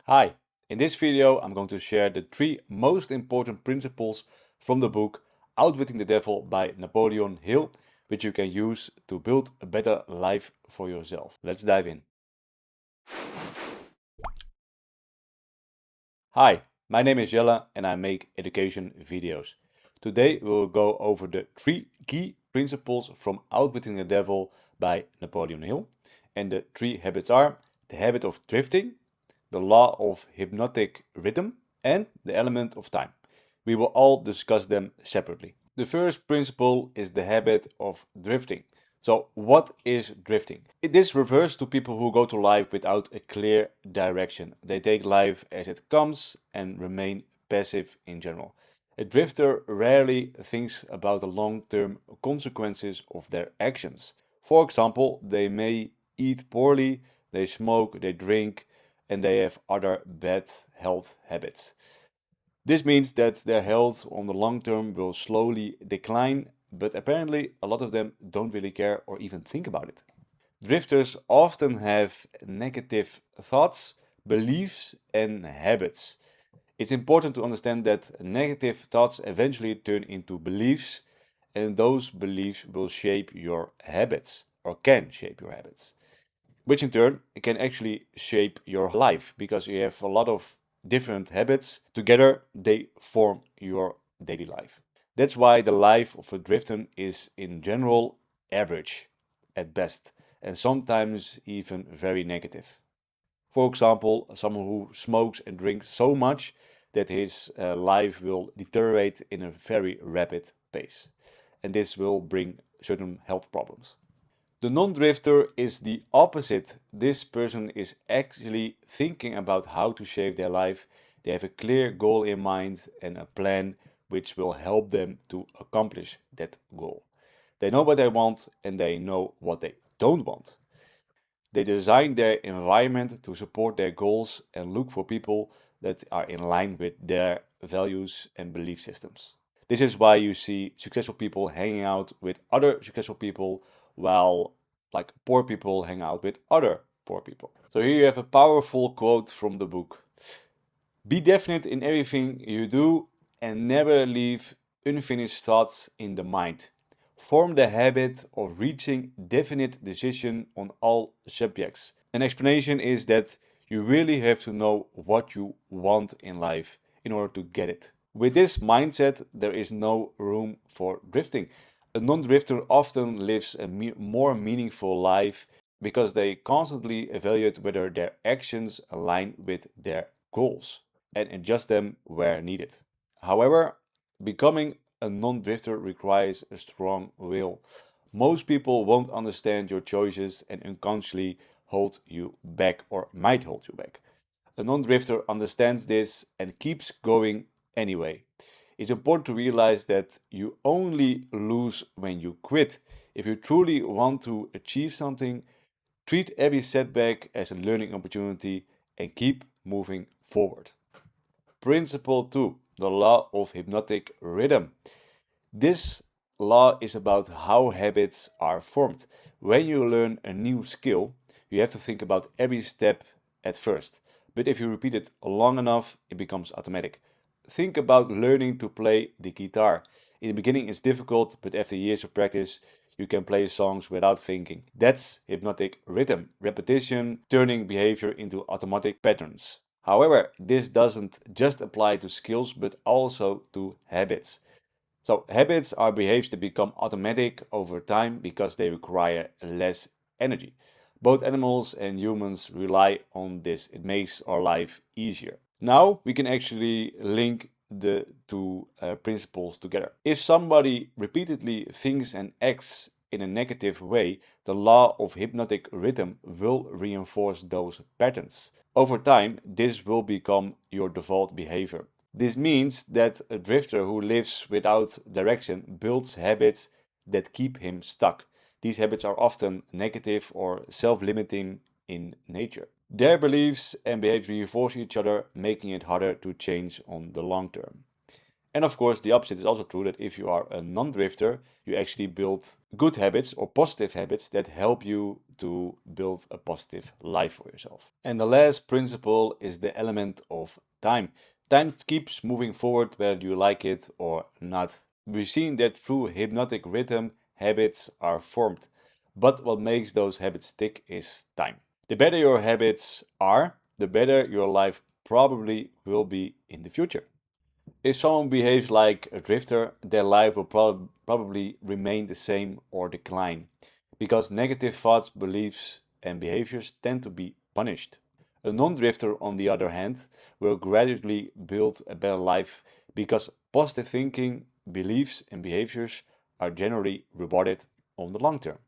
Hi, in this video I'm going to share the 3 most important principles from the book Outwitting the Devil by Napoleon Hill, which you can use to build a better life for yourself. Let's dive in. Hi, my name is Jelle and I make education videos. Today we will go over the 3 key principles from Outwitting the Devil by Napoleon Hill. And the 3 habits are the habit of drifting, the law of hypnotic rhythm, and the element of time. We will all discuss them separately. The first principle is the habit of drifting. So, what is drifting? This refers to people who go to life without a clear direction. They take life as it comes and remain passive in general. A drifter rarely thinks about the long term consequences of their actions. For example, they may eat poorly, they smoke, they drink, and they have other bad health habits. This means that their health on the long term will slowly decline, but apparently a lot of them don't really care or even think about it. Drifters often have negative thoughts, beliefs, and habits. It's important to understand that negative thoughts eventually turn into beliefs, and those beliefs will shape your habits or can shape your habits, which in turn can actually shape your life because you have a lot of different habits. Together, they form your daily life. That's why the life of a drifter is in general average at best and sometimes even very negative. For example, someone who smokes and drinks so much that his life will deteriorate in a very rapid pace, and this will bring certain health problems. The non-drifter is the opposite. This person is actually thinking about how to shape their life. They have a clear goal in mind and a plan which will help them to accomplish that goal. They know what they want and they know what they don't want. They design their environment to support their goals and look for people that are in line with their values and belief systems. This is why you see successful people hanging out with other successful people, while like poor people hang out with other poor people. So here you have a powerful quote from the book. Be definite in everything you do and never leave unfinished thoughts in the mind. Form the habit of reaching definite decision on all subjects. An explanation is that you really have to know what you want in life in order to get it. With this mindset, there is no room for drifting. A non-drifter often lives a more meaningful life because they constantly evaluate whether their actions align with their goals and adjust them where needed. However, becoming a non-drifter requires a strong will. Most people won't understand your choices and unconsciously hold you back or might hold you back. A non-drifter understands this and keeps going anyway. It's important to realize that you only lose when you quit. If you truly want to achieve something, treat every setback as a learning opportunity and keep moving forward. Principle 2, the law of hypnotic rhythm. This law is about how habits are formed. When you learn a new skill, you have to think about every step at first. But if you repeat it long enough, it becomes automatic. Think about learning to play the guitar. In the beginning, it's difficult, but after years of practice, you can play songs without thinking. That's hypnotic rhythm, repetition, turning behavior into automatic patterns. However, this doesn't just apply to skills, but also to habits. So, habits are behaviors that become automatic over time because they require less energy. Both animals and humans rely on this. It makes our life easier. Now we can actually link the two principles together. If somebody repeatedly thinks and acts in a negative way, the law of hypnotic rhythm will reinforce those patterns. Over time, this will become your default behavior. This means that a drifter who lives without direction builds habits that keep him stuck. These habits are often negative or self limiting in nature. Their beliefs and behaviors reinforce each other, making it harder to change on the long term. And of course, the opposite is also true, that if you are a non-drifter, you actually build good habits or positive habits that help you to build a positive life for yourself. And the last principle is the element of time. Time keeps moving forward whether you like it or not. We've seen that through hypnotic rhythm, habits are formed. But what makes those habits stick is time. The better your habits are, the better your life probably will be in the future. If someone behaves like a drifter, their life will probably remain the same or decline, because negative thoughts, beliefs, and behaviors tend to be punished. A non drifter, on the other hand, will gradually build a better life because positive thinking, beliefs, and behaviors are generally rewarded on the long term.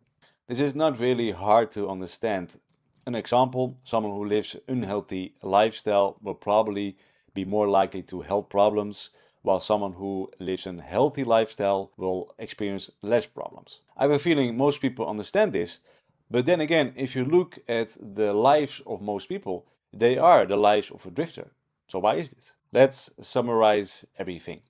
This is not really hard to understand. An example, someone who lives an unhealthy lifestyle will probably be more likely to health problems, while someone who lives a healthy lifestyle will experience less problems. I have a feeling most people understand this, but then again, if you look at the lives of most people, they are the lives of a drifter. So why is this? Let's summarize everything.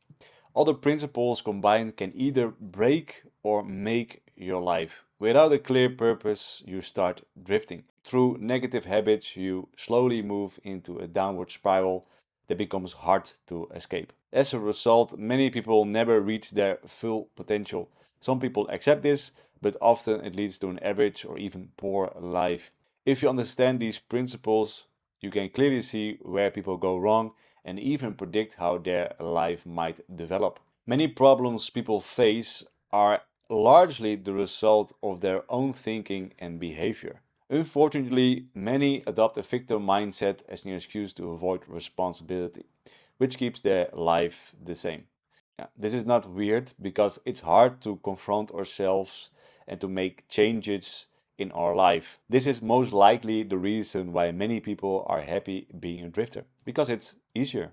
All the principles combined can either break or make your life. Without a clear purpose, you start drifting. Through negative habits, you slowly move into a downward spiral that becomes hard to escape. As a result, many people never reach their full potential. Some people accept this, but often it leads to an average or even poor life. If you understand these principles, you can clearly see where people go wrong and even predict how their life might develop. Many problems people face are largely the result of their own thinking and behavior. Unfortunately, many adopt a victim mindset as an excuse to avoid responsibility, which keeps their life the same. Yeah, this is not weird because it's hard to confront ourselves and to make changes in our life. This is most likely the reason why many people are happy being a drifter, because it's easier.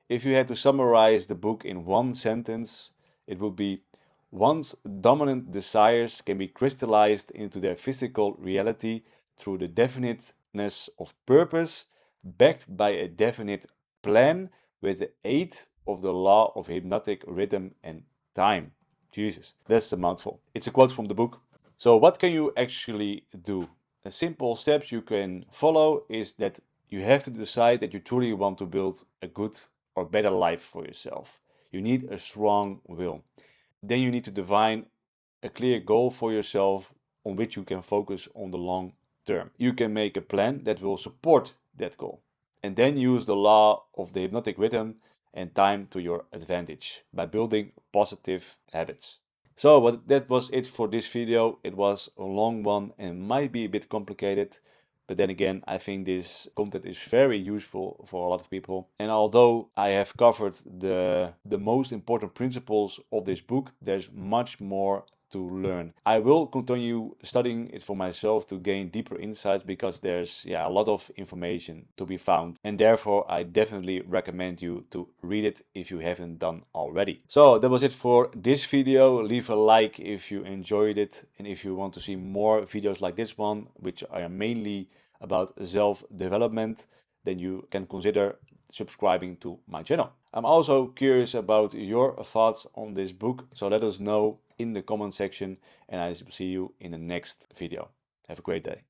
If you had to summarize the book in one sentence, it would be: one's dominant desires can be crystallized into their physical reality through the definiteness of purpose, backed by a definite plan with the aid of the law of hypnotic rhythm and time. Jesus, that's a mouthful. It's a quote from the book. So, what can you actually do? A simple steps you can follow is that you have to decide that you truly want to build a good or better life for yourself. You need a strong will. Then you need to define a clear goal for yourself on which you can focus on the long term. You can make a plan that will support that goal. And then use the law of the hypnotic rhythm and time to your advantage by building positive habits. So that was it for this video. It was a long one and might be a bit complicated, but then again, I think this content is very useful for a lot of people. And although I have covered the most important principles of this book, there's much more to learn. I will continue studying it for myself to gain deeper insights, because there's a lot of information to be found, and therefore I definitely recommend you to read it if you haven't done already. So that was it for this video. Leave a like if you enjoyed it, and if you want to see more videos like this one, which are mainly about self-development, then you can consider subscribing to my channel. I'm also curious about your thoughts on this book, so let us know in the comment section, and I see you in the next video. Have a great day.